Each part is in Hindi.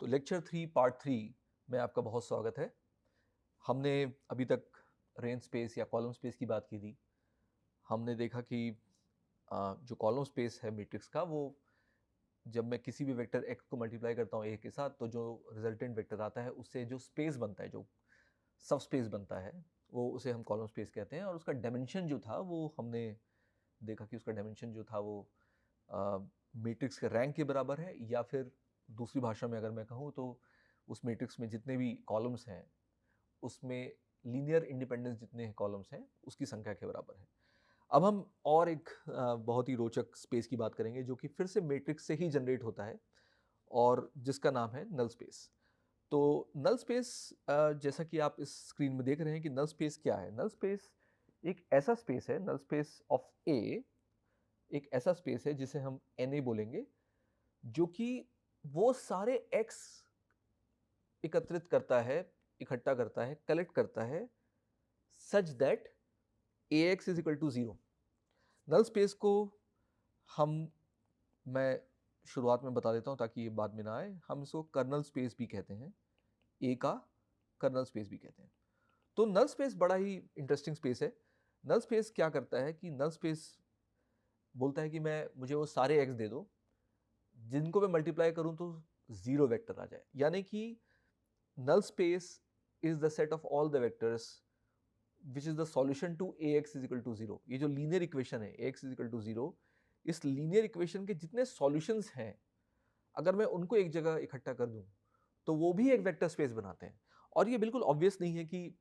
तो लेक्चर 3 पार्ट 3 में आपका बहुत स्वागत है। हमने अभी तक रेंज स्पेस या कॉलम स्पेस की बात की थी। हमने देखा कि जो कॉलम स्पेस है मैट्रिक्स का, वो जब मैं किसी भी वेक्टर x को मल्टीप्लाई करता हूँ a के साथ, तो जो रिजल्टेंट वेक्टर आता है उससे जो स्पेस बनता है, जो सब स्पेस बनता है, वो उसे हम कॉलम स्पेस कहते हैं। और उसका डायमेंशन जो था वो हमने देखा कि उसका डायमेंशन जो था वो मैट्रिक्स के रैंक के बराबर है, या फिर दूसरी भाषा में अगर मैं कहूँ तो उस मैट्रिक्स में जितने भी कॉलम्स हैं उसमें लीनियर इंडिपेंडेंस जितने कॉलम्स हैं उसकी संख्या के बराबर है। अब हम और एक बहुत ही रोचक स्पेस की बात करेंगे जो कि फिर से मैट्रिक्स से ही जनरेट होता है और जिसका नाम है नल स्पेस। तो नल स्पेस, जैसा कि आप इस स्क्रीन में देख रहे हैं कि नल स्पेस क्या है। नल स्पेस एक ऐसा स्पेस है, नल स्पेस ऑफ ए एक ऐसा स्पेस है जिसे हम Na बोलेंगे, जो कि वो सारे x एकत्रित करता है, इकट्ठा करता है, कलेक्ट करता है, such that ax is equal to 0। Null space को हम मैं शुरुआत में बता देता हूं ताकि ये बाद में ना आए। हम इसको कर्नल स्पेस भी कहते हैं, ए का कर्नल स्पेस भी कहते हैं। तो नल स्पेस बड़ा ही इंटरेस्टिंग स्पेस है। नल स्पेस क्या करता है कि नल स्पेस बोलता है कि मुझे वो सारे x दे दो जिनको मैं मल्टीप्लाई करूं तो 0 वेक्टर आ जाए। यानी कि null space is the set of all the vectors which is the solution to ax is equal to 0। ये जो लीनियर इक्वेशन है ax is equal to 0, इस लीनियर इक्वेशन के जितने सॉल्यूशंस हैं, अगर मैं उनको एक जगह इकट्ठा कर दूं तो वो भी एक वेक्टर स्पेस बनाते हैं। और ये बिल्कुल ऑब्वियस नहीं है कि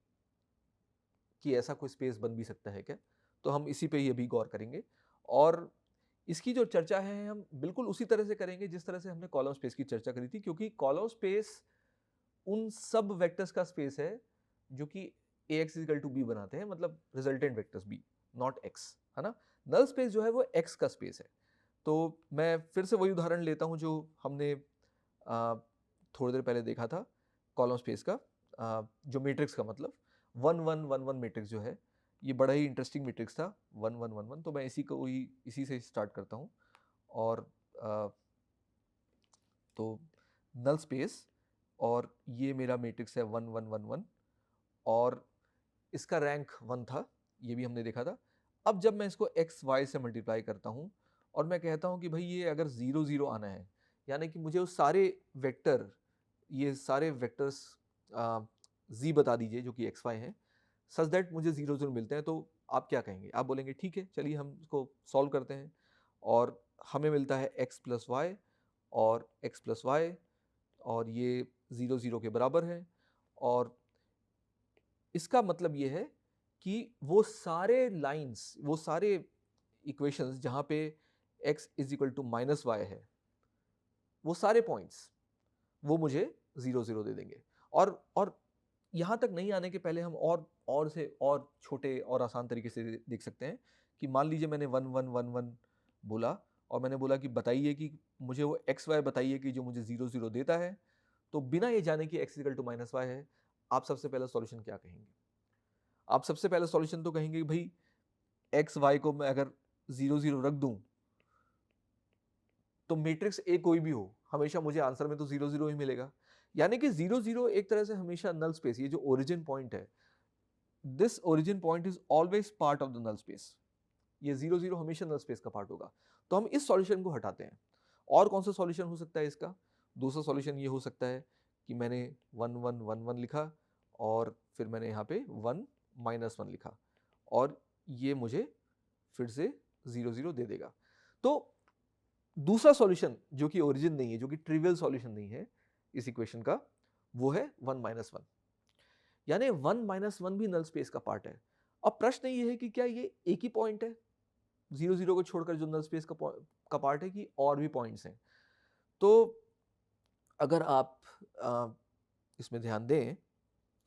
ऐसा कोई स्पेस बन भी सकता है क्या। तो हम इसी पे ही अभी गौर करेंगे और इसकी जो चर्चा है हम बिल्कुल उसी तरह से करेंगे जिस तरह से हमने कॉलम स्पेस की चर्चा करी थी, क्योंकि कॉलम स्पेस उन सब वेक्टर्स का स्पेस है जो कि ax इक्वल टू बी बनाते हैं, मतलब resultant vectors b, not x, है ना। नल स्पेस जो है वो x का स्पेस है। तो मैं फिर से वही उदाहरण लेता हूं जो हमने थोड़ी देर पहले देखा था कॉलम स्पेस का, जो मैट्रिक्स का मतलब 1 1 1 1 मैट्रिक्स जो है, ये बड़ा ही इंटरेस्टिंग मैट्रिक्स था 1 1 1 1। तो मैं इसी से स्टार्ट करता हूँ। और आ, तो नल स्पेस, और ये मेरा मैट्रिक्स है 1 1 1 1, और इसका रैंक 1 था, ये भी हमने देखा था। अब जब मैं इसको एक्स वाई से मल्टीप्लाई करता हूँ और मैं कहता हूँ कि भाई ये अगर 0 0 आना है, यानी कि मुझे वो सारे वेक्टर, ये सारे वेक्टर्स जी बता दीजिए जो कि एक्स वाई हैं, सच दैट मुझे 0 0 मिलते हैं, तो आप क्या कहेंगे? आप बोलेंगे ठीक है, चलिए हम इसको सॉल्व करते हैं। और हमें मिलता है एक्स प्लस वाई और एक्स प्लस वाई, और ये 0 0 के बराबर है। और इसका मतलब ये है कि वो सारे लाइंस, वो सारे इक्वेशंस जहां पे x is equal to minus y है, वो सारे पॉइंट्स वो मुझे 0 0 दे देंगे। और यहां तक नहीं आने के पहले हम और से और छोटे और आसान तरीके से देख सकते हैं कि मान लीजिए मैंने 1 1 1 1 बोला, और मैंने बोला कि बताइए कि मुझे वो एक्स वाई बताइए कि जो मुझे 0 0 देता है। तो बिना ये जाने कि x equal to minus y है, आप सबसे पहला सॉल्यूशन क्या कहेंगे? आप सबसे पहले सॉल्यूशन तो कहेंगे कि भाई एक्स वाई को मैं अगर 0 0 रख दूं तो मैट्रिक्स ए कोई भी हो, हमेशा मुझे आंसर में तो 0 0 ही मिलेगा। यानी कि 0 0 एक तरह से हमेशा नल स्पेस, ये जो ओरिजिन पॉइंट है, this origin point is always part of the null space. ये 0 0 हमेशा नल स्पेस का पार्ट होगा। तो हम इस सॉल्यूशन को हटाते हैं। और कौन सा सॉल्यूशन हो सकता है इसका? दूसरा सॉल्यूशन ये हो सकता है कि मैंने 1 1 1 1 लिखा और फिर मैंने यहाँ पे 1 माइनस 1 लिखा, और ये मुझे फिर से 0 0 दे देगा। तो दूसरा सॉल्यूशन जो कि ओरिजिन नहीं है, जो कि ट्रिवियल सॉल्यूशन नहीं है इस इक्वेशन का, वो है 1 माइनस 1। यानी 1 माइनस 1 भी नल स्पेस का पार्ट है। अब प्रश्न ये है कि क्या ये एक ही पॉइंट है 0 0 को छोड़कर जो नल स्पेस का पार्ट है, कि और भी पॉइंट्स हैं? तो अगर आप आ, इसमें ध्यान दें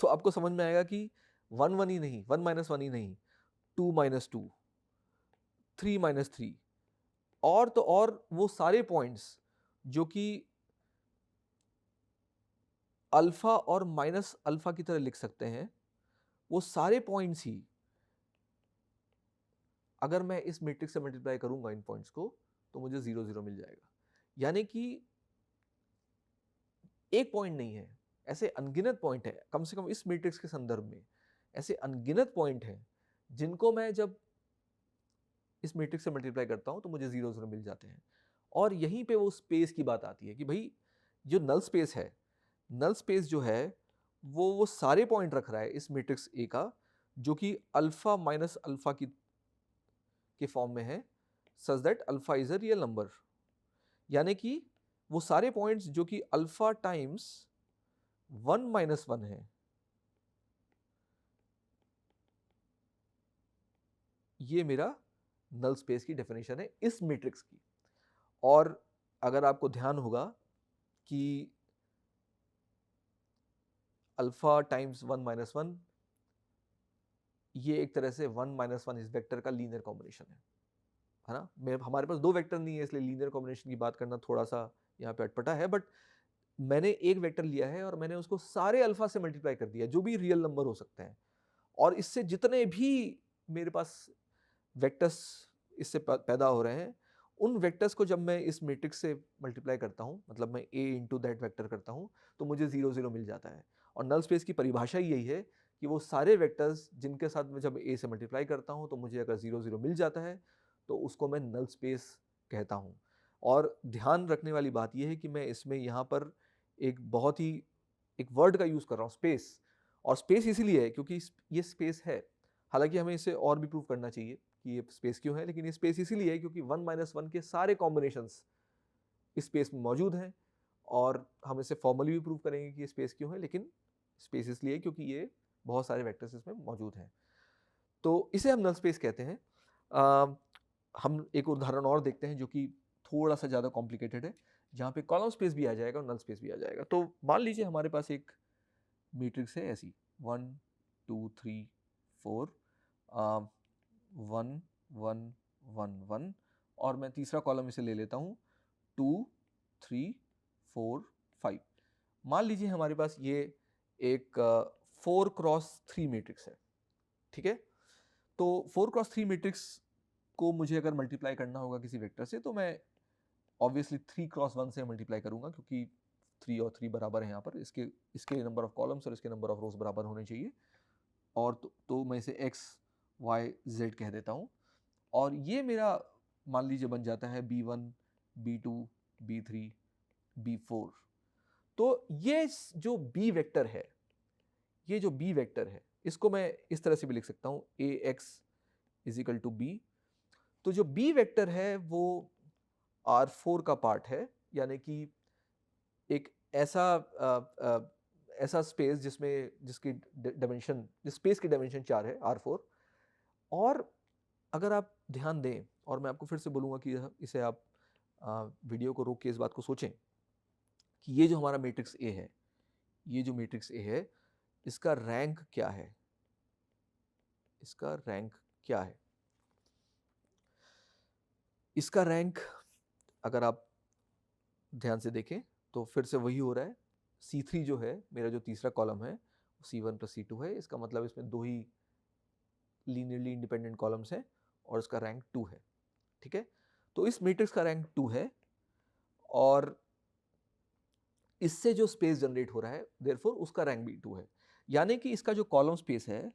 तो आपको समझ में आएगा कि 1 1 ही नहीं, 1 माइनस 1 ही नहीं, 2 माइनस 2, 3 माइनस 3, और तो और वो सारे पॉइंट्स जो कि अल्फा और माइनस अल्फा की तरह लिख सकते हैं, वो सारे पॉइंट्स ही अगर मैं इस मैट्रिक्स से मल्टीप्लाई करूंगा इन पॉइंट्स को, तो मुझे 0 0 मिल जाएगा। यानी कि एक पॉइंट नहीं है, ऐसे अनगिनत पॉइंट है, कम से कम इस मैट्रिक्स के संदर्भ में ऐसे अनगिनत पॉइंट हैं जिनको मैं जब इस मैट्रिक्स से मल्टीप्लाई करता हूं तो मुझे 0 0 मिल जाते हैं। और यहीं पे वो स्पेस की बात आती है कि भाई जो नल स्पेस है, नल स्पेस जो है वो सारे पॉइंट रख रहा है इस मैट्रिक्स ए का, जो कि अल्फा माइनस अल्फा की के फॉर्म में है, such that alpha is a real number. यानी कि वो सारे पॉइंट्स जो कि अल्फा टाइम्स 1 माइनस 1 है, ये मेरा नल स्पेस की डेफिनेशन है इस मैट्रिक्स की। और अगर आपको ध्यान होगा कि अल्फा टाइम्स 1 माइनस 1, ये एक तरह से 1 माइनस 1 इस वेक्टर का लीनियर कॉम्बिनेशन है ना। हमारे पास दो वेक्टर नहीं है, इसलिए लीनियर कॉम्बिनेशन की बात करना थोड़ा सा यहाँ पे अटपटा है, बट मैंने एक वेक्टर लिया है और मैंने उसको सारे अल्फा से मल्टीप्लाई कर दिया, जो भी रियल नंबर हो सकते हैं, और इससे जितने भी मेरे पास वेक्टर्स इससे पैदा हो रहे हैं, उन वेक्टर्स को जब मैं इस मैट्रिक्स से मल्टीप्लाई करता हूँ, मतलब मैं a इंटू दैट वेक्टर करता हूँ, तो मुझे 0 0 मिल जाता है। और नल स्पेस की परिभाषा ही यही है कि वो सारे वेक्टर्स जिनके साथ मैं जब a से मल्टीप्लाई करता हूँ तो मुझे अगर 0 0 मिल जाता है तो उसको मैं नल स्पेस कहता हूँ। और ध्यान रखने वाली बात यह है कि मैं इसमें यहाँ पर एक बहुत ही एक वर्ड का यूज़ कर रहा हूँ, स्पेस। और स्पेस इसीलिए है क्योंकि ये स्पेस है, हालांकि हमें इसे और भी प्रूव करना चाहिए कि ये स्पेस क्यों है, लेकिन ये स्पेस इसीलिए है क्योंकि 1 माइनस 1 के सारे कॉम्बिनेशंस इस स्पेस में मौजूद हैं। और हम इसे फॉर्मली भी प्रूव करेंगे कि ये स्पेस क्यों है, लेकिन स्पेस इसलिए क्योंकि ये बहुत सारे वेक्टर्स इसमें मौजूद हैं, तो इसे हम नल स्पेस कहते हैं। हम एक उदाहरण और देखते हैं जो कि थोड़ा सा ज़्यादा कॉम्प्लिकेटेड है, जहाँ पे कॉलम स्पेस भी आ जाएगा और नल स्पेस भी आ जाएगा। तो मान लीजिए हमारे पास एक मैट्रिक्स है ऐसी 1 2 3 4 1 1 1 1, और मैं तीसरा कॉलम इसे ले लेता हूँ 2 3 4 5। मान लीजिए हमारे पास ये एक 4 क्रॉस 3 मैट्रिक्स है, ठीक है। तो 4 क्रॉस 3 मैट्रिक्स को मुझे अगर मल्टीप्लाई करना होगा किसी वेक्टर से, तो मैं ऑब्वियसली 3 क्रॉस 1 से मल्टीप्लाई करूंगा, क्योंकि 3 और 3 बराबर है यहाँ पर, इसके नंबर ऑफ कॉलम्स और इसके नंबर ऑफ रोज बराबर होने चाहिए। और तो मैं इसे x y z कह देता हूँ, और ये मेरा मान लीजिए बन जाता है b1 b2 b3 b4। तो ये जो b वेक्टर है, ये जो b वेक्टर है, इसको मैं इस तरह से भी लिख सकता हूँ ax is equal to b। तो जो b वेक्टर है वो R4 का पार्ट है, यानी कि एक ऐसा स्पेस जिसकी डायमेंशन, जिस स्पेस की डायमेंशन 4 है, R4। और अगर आप ध्यान दें, और मैं आपको फिर से बोलूँगा कि इसे आप वीडियो को रोक के इस बात को सोचें कि ये जो हमारा मैट्रिक्स ए है, ये जो मैट्रिक्स ए है, इसका रैंक क्या है, इसका रैंक क्या है। इसका रैंक अगर आप ध्यान से देखें तो फिर से वही हो रहा है। C3 जो है, मेरा जो तीसरा कॉलम है, C1 प्लस C2 है। इसका मतलब इसमें दो ही लीनियरली इंडिपेंडेंट कॉलम्स हैं और इसका रैंक 2 है, ठीक है। तो इस मैट्रिक्स का रैंक 2 है, और इससे जो स्पेस जनरेट हो रहा है, देयरफॉर उसका रैंक भी 2 है। यानी कि इसका जो कॉलम स्पेस है,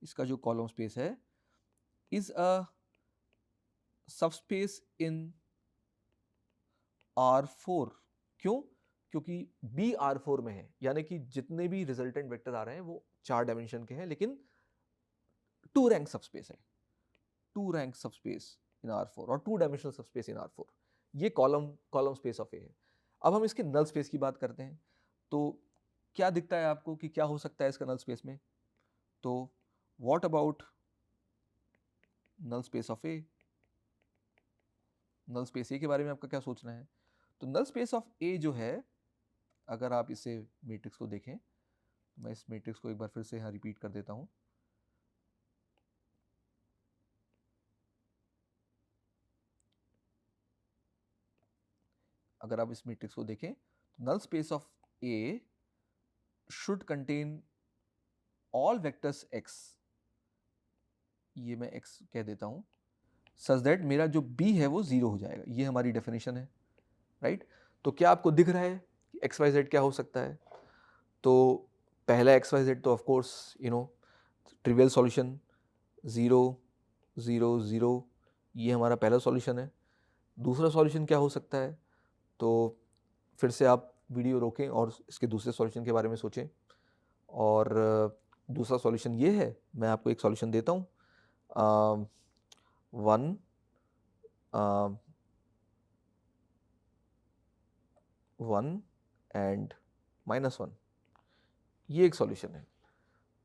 इसका जो कॉलम स्पेस है is a subspace in R4। क्यों? क्योंकि B R4 में है, यानी कि जितने भी रिजल्टेंट वेक्टर आ रहे हैं वो 4 डायमेंशन के हैं, लेकिन 2 रैंक सबस्पेस है, 2 रैंक सबस्पेस इन R4 और 2 डायमेंशनल सबस्पेस इन R4। ये कॉलम स्पेस ऑफ ए है। अब हम इसके नल स्पेस की बात करते हैं, तो क्या दिखता है आपको कि क्या हो सकता है इसका नल स्पेस में। तो what about null space of A, null space A के बारे में आपका क्या सोचना है। तो नल स्पेस ऑफ ए जो है, अगर आप इसे मैट्रिक्स को देखें, मैं इस मैट्रिक्स को एक बार फिर से यहाँ रिपीट कर देता हूँ। अगर आप इस मैट्रिक्स को देखें तो null space of A should contain all vectors x, ये मैं x कह देता हूँ, सच दैट मेरा जो b है वो 0 हो जाएगा। ये हमारी डेफिनेशन है, राइट। तो क्या आपको दिख रहा है कि एक्स वाई जेड क्या हो सकता है, तो पहला एक्स वाई जेड तो ऑफ कोर्स ट्रिवियल सॉल्यूशन 0 0 0, ये हमारा पहला सॉल्यूशन है। दूसरा सॉल्यूशन क्या हो सकता है, तो फिर से आप वीडियो रोकें और इसके दूसरे सॉल्यूशन के बारे में सोचें। और दूसरा सॉल्यूशन ये है, मैं आपको एक सॉल्यूशन देता हूँ, 1 1 एंड -1, ये एक सॉल्यूशन है।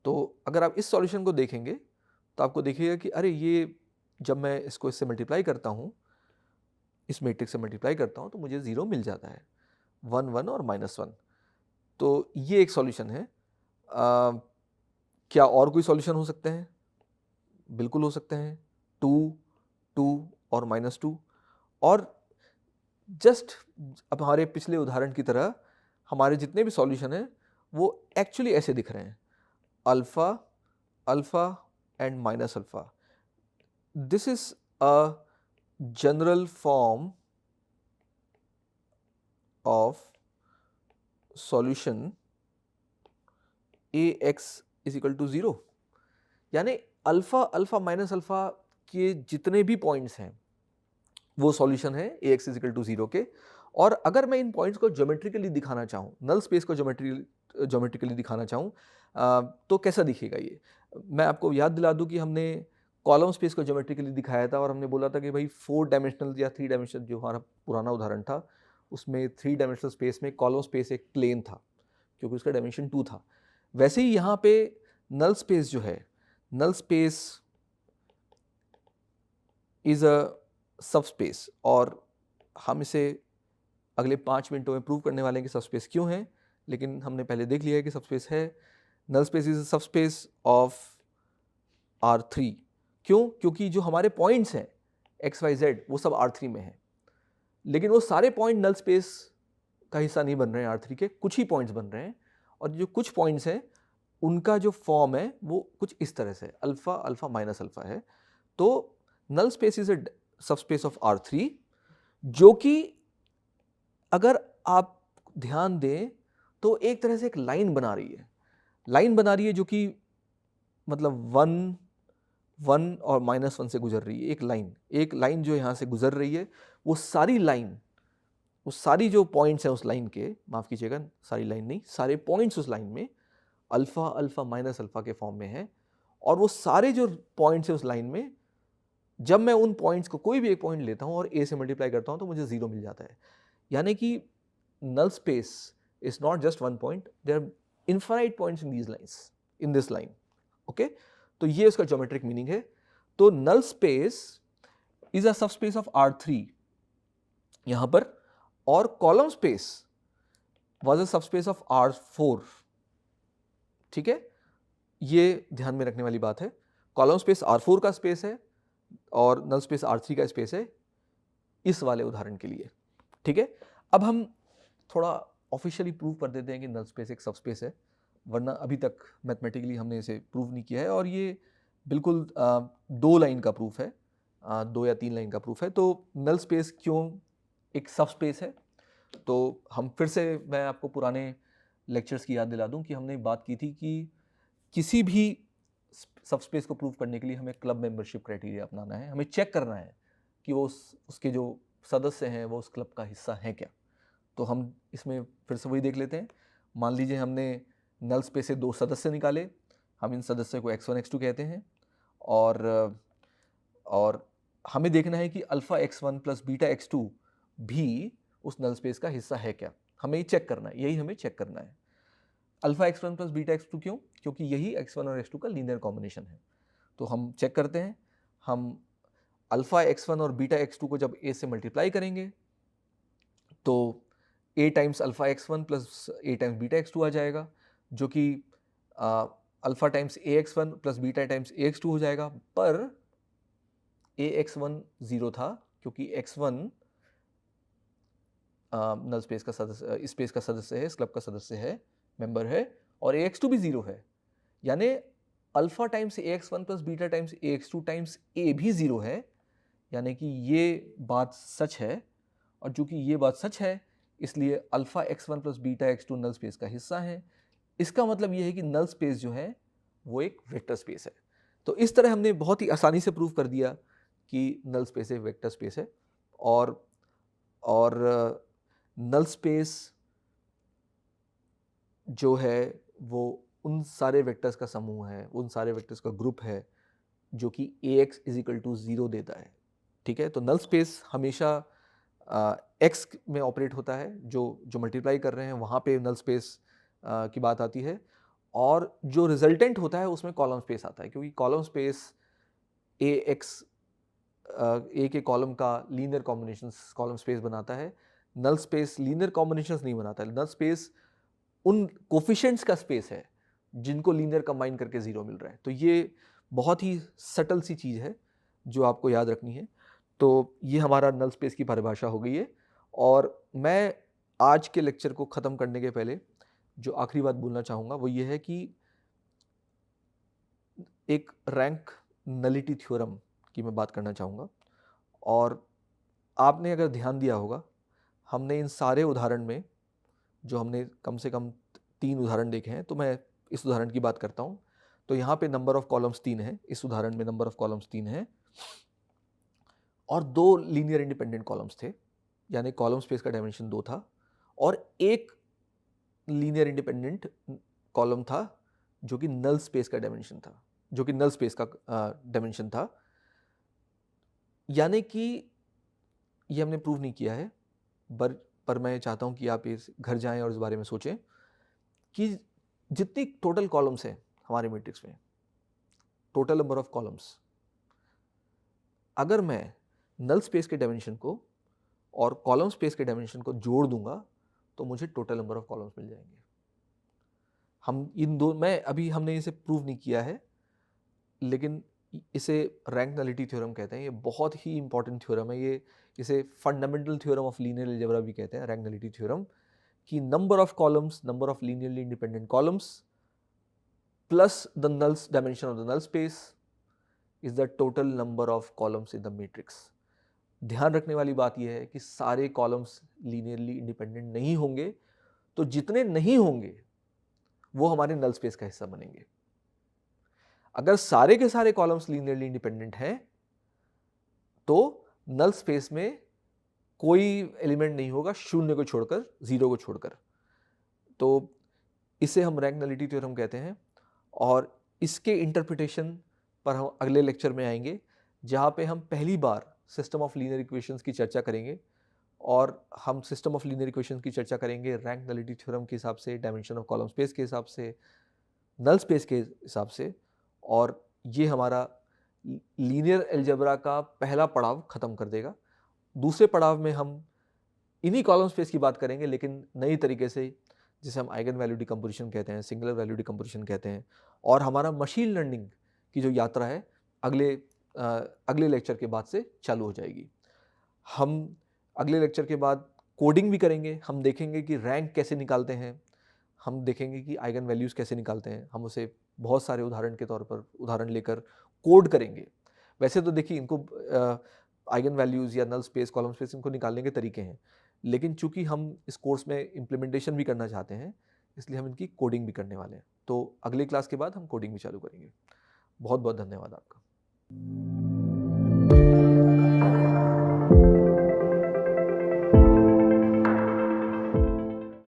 तो अगर आप इस सॉल्यूशन को देखेंगे तो आपको देखिएगा कि अरे ये जब मैं इसको इससे मल्टीप्लाई करता हूँ, इस मैट्रिक्स से मल्टीप्लाई करता हूँ, तो मुझे 0 मिल जाता है, 1 1 और -1। तो ये एक सॉल्यूशन है। क्या और कोई सॉल्यूशन हो सकते हैं? बिल्कुल हो सकते हैं, 2 2 और -2। और जस्ट अब हमारे पिछले उदाहरण की तरह हमारे जितने भी सॉल्यूशन हैं वो एक्चुअली ऐसे दिख रहे हैं, alpha alpha and minus alpha. This is a general form of solution ax = 0, यानी अल्फा अल्फा माइनस अल्फा के जितने भी पॉइंट्स हैं वो सॉल्यूशन है ax = 0 के। और अगर मैं इन पॉइंट्स को ज्योमेट्रिकली दिखाना चाहूँ, नल स्पेस को ज्योमेट्रिकली दिखाना चाहूँ, तो कैसा दिखेगा ये? मैं आपको याद दिला दूँ कि हमने कॉलम स्पेस को ज्योमेट्रिकली दिखाया था और हमने बोला था कि भाई 4 डायमेंशनल या 3 डायमेंशनल, जो हमारा पुराना उदाहरण था उसमें 3 डायमेंशनल स्पेस में कॉलम स्पेस एक प्लेन था क्योंकि उसका डायमेंशन 2 था। वैसे ही यहाँ पे नल स्पेस जो है, null space is a subspace, और हम इसे अगले 5 मिनटों में प्रूव करने वाले हैं कि सबस्पेस क्यों है, लेकिन हमने पहले देख लिया है कि सबस्पेस है। Null space is a subspace of R3। क्यों? क्योंकि जो हमारे पॉइंट्स हैं एक्स वाई जेड वो सब R3 में हैं, लेकिन वो सारे पॉइंट नल स्पेस का हिस्सा नहीं बन रहे हैं R3 के, कुछ ही पॉइंट्स बन रहे हैं। और जो कुछ पॉइंट्स हैं उनका जो फॉर्म है वो कुछ इस तरह से अल्फा अल्फा माइनस अल्फा है। तो null space is a subspace of R3, जो कि अगर आप ध्यान दें तो एक तरह से एक लाइन बना रही है, जो कि मतलब 1 1 और -1 से गुजर रही है। एक लाइन जो यहाँ से गुजर रही है, वो सारी जो पॉइंट्स हैं उस लाइन के, माफ़ कीजिएगा, सारी लाइन नहीं, सारे पॉइंट्स उस लाइन में अल्फा अल्फा माइनस अल्फा के फॉर्म में है। और वो सारे जो पॉइंट्स हैं उस लाइन में, जब मैं उन पॉइंट्स को कोई भी एक पॉइंट लेता हूँ और ए से मल्टीप्लाई करता हूँ तो मुझे 0 मिल जाता है। यानी कि null space is not just one point, there are infinite points in these lines, in this line. Okay, तो ये उसका ज्योमेट्रिक मीनिंग है। तो null space is a subspace of R3 यहां पर, और column space was a subspace of R4। ठीक है, ये ध्यान में रखने वाली बात है। कॉलम स्पेस R4 का स्पेस है और नल स्पेस R3 का स्पेस है इस वाले उदाहरण के लिए। ठीक है, अब हम थोड़ा ऑफिशियली प्रूव कर देते हैं कि नल स्पेस एक सबस्पेस है, वरना अभी तक मैथमेटिकली हमने इसे प्रूव नहीं किया है, और ये बिल्कुल 2 लाइन का प्रूफ है, 2 या 3 लाइन का प्रूफ है। तो नल स्पेस क्यों एक सबस्पेस है, तो हम फिर से, मैं आपको पुराने लेक्चर्स की याद दिला दूं कि हमने बात की थी कि किसी भी सबस्पेस को प्रूव करने के लिए हमें क्लब मेंबरशिप क्राइटेरिया अपनाना है। हमें चेक करना है कि वो उसके जो सदस्य हैं वो उस क्लब का हिस्सा हैं क्या। तो हम इसमें फिर से वही देख लेते हैं। मान लीजिए हमने नल स्पेस से 2 सदस्य निकाले, हम इन सदस्य को x1 x2 कहते हैं, और हमें देखना है कि alpha x1 plus beta x2 भी उस नल स्पेस का हिस्सा है क्या। हमें चेक करना है, यही हमें चेक करना है। Alpha x1 plus beta x2 क्यों? क्योंकि यही x1 और x2 का लीनियर कॉम्बिनेशन है। तो हम चेक करते हैं, हम अल्फा x1 और बीटा x2 को जब a से मल्टीप्लाई करेंगे तो a times alpha x1 plus a times beta x2 आ जाएगा, जो कि alpha times ax1 plus beta times ax2 हो जाएगा। पर ax1 0 था क्योंकि x1 नल स्पेस का सदस्य, इस स्पेस का सदस्य है, इस क्लब का सदस्य है, मेंबर है, और ax2 भी 0 है। यानी alpha times ax1 plus beta times ax2 times a भी 0 है। यानी कि ये बात सच है, और चूंकि ये बात सच है इसलिए alpha x1 plus beta x2 null space का हिस्सा है। इसका मतलब ये है कि नल स्पेस जो है वो एक वेक्टर स्पेस है। तो इस तरह हमने बहुत ही आसानी से प्रूव कर दिया कि नल स्पेस एक वेक्टर स्पेस है। और नल स्पेस जो है वो उन सारे वेक्टर्स का समूह है, उन सारे वेक्टर्स का ग्रुप है जो कि Ax इज इक्वल टू 0 देता है। ठीक है, तो नल स्पेस हमेशा x में ऑपरेट होता है, जो मल्टीप्लाई कर रहे हैं वहाँ पे नल स्पेस की बात आती है, और जो रिजल्टेंट होता है उसमें कॉलम स्पेस आता है, क्योंकि कॉलम स्पेस Ax ए के कॉलम का लीनियर कॉम्बिनेशन कॉलम स्पेस बनाता है। नल स्पेस लीनियर कॉम्बिनेशंस नहीं बनाता है। नल स्पेस उन कोफिशिएंट्स का स्पेस है जिनको लीनियर कंबाइन करके 0 मिल रहा है। तो ये बहुत ही सटल सी चीज़ है जो आपको याद रखनी है। तो ये हमारा नल स्पेस की परिभाषा हो गई है। और मैं आज के लेक्चर को ख़त्म करने के पहले जो आखिरी बात बोलना चाहूँगा वो ये है कि एक रैंक नलिटी थ्योरम की मैं बात करना चाहूँगा। और आपने अगर ध्यान दिया होगा, हमने इन सारे उदाहरण में जो हमने कम से कम 3 उदाहरण देखे हैं, तो मैं इस उदाहरण की बात करता हूँ। तो यहाँ पे नंबर ऑफ कॉलम्स 3 है, इस उदाहरण में नंबर ऑफ कॉलम्स 3 है और 2 लीनियर इंडिपेंडेंट कॉलम्स थे, यानी कॉलम स्पेस का डायमेंशन 2 था और एक लीनियर इंडिपेंडेंट कॉलम था जो कि नल स्पेस का डायमेंशन था, जो कि नल स्पेस का डायमेंशन था। यानी कि ये हमने प्रूव नहीं किया है, पर मैं चाहता हूँ कि आप इस घर जाएं और इस बारे में सोचें कि जितनी टोटल कॉलम्स हैं हमारे मैट्रिक्स में, टोटल नंबर ऑफ कॉलम्स, अगर मैं नल स्पेस के डायमेंशन को और कॉलम स्पेस के डायमेंशन को जोड़ दूंगा तो मुझे टोटल नंबर ऑफ कॉलम्स मिल जाएंगे। हम इन दो मैं अभी हमने इसे प्रूव नहीं किया है, लेकिन इसे रैंक नलिटी थ्योरम कहते हैं। ये बहुत ही इंपॉर्टेंट थ्योरम है। ये इसे fundamental theorem of linear algebra भी कहते हैं, रैंक नलिटी थ्योरम, कि number of columns, number of linearly independent columns plus the null's dimension of the null space is the total number of columns in the matrix. ध्यान रखने वाली बात यह है कि सारे कॉलम्स लीनियरली इंडिपेंडेंट नहीं होंगे, तो जितने नहीं होंगे वो हमारे नल स्पेस का हिस्सा बनेंगे। अगर सारे के सारे कॉलम्स लीनियरली इंडिपेंडेंट हैं तो नल स्पेस में कोई एलिमेंट नहीं होगा शून्य को छोड़कर, 0 को छोड़कर। तो इसे हम रैंक नलिटी थ्योरम कहते हैं और इसके इंटरप्रिटेशन पर हम अगले लेक्चर में आएंगे, जहाँ पे हम पहली बार सिस्टम ऑफ लीनियर इक्वेशंस की चर्चा करेंगे। और हम सिस्टम ऑफ लीनियर इक्वेशंस की चर्चा करेंगे रैंक नलिटी थ्योरम के हिसाब से, डायमेंशन ऑफ कॉलम स्पेस के हिसाब से, नल स्पेस के हिसाब से। और ये हमारा लीनियर अलजेब्रा का पहला पड़ाव ख़त्म कर देगा। दूसरे पड़ाव में हम इन्हीं कॉलम स्पेस की बात करेंगे, लेकिन नई तरीके से, जिसे हम आइगन वैल्यू डिकम्पोजिशन कहते हैं, सिंगुलर वैल्यू डिकम्पोजिशन कहते हैं। और हमारा मशीन लर्निंग की जो यात्रा है अगले लेक्चर के बाद से चालू हो जाएगी। हम अगले लेक्चर के बाद कोडिंग भी करेंगे। हम देखेंगे कि रैंक कैसे निकालते हैं, हम देखेंगे कि आइगन वैल्यूज़ कैसे निकालते हैं। हम उसे बहुत सारे उदाहरण के तौर पर उदाहरण लेकर कोड करेंगे। वैसे तो देखिए, इनको आइगन वैल्यूज़ या नल स्पेस, कॉलम स्पेस, इनको निकालने के तरीके हैं, लेकिन चूंकि हम इस कोर्स में इम्प्लीमेंटेशन भी करना चाहते हैं, इसलिए हम इनकी कोडिंग भी करने वाले हैं। तो अगले क्लास के बाद हम कोडिंग भी चालू करेंगे। बहुत बहुत धन्यवाद आपका।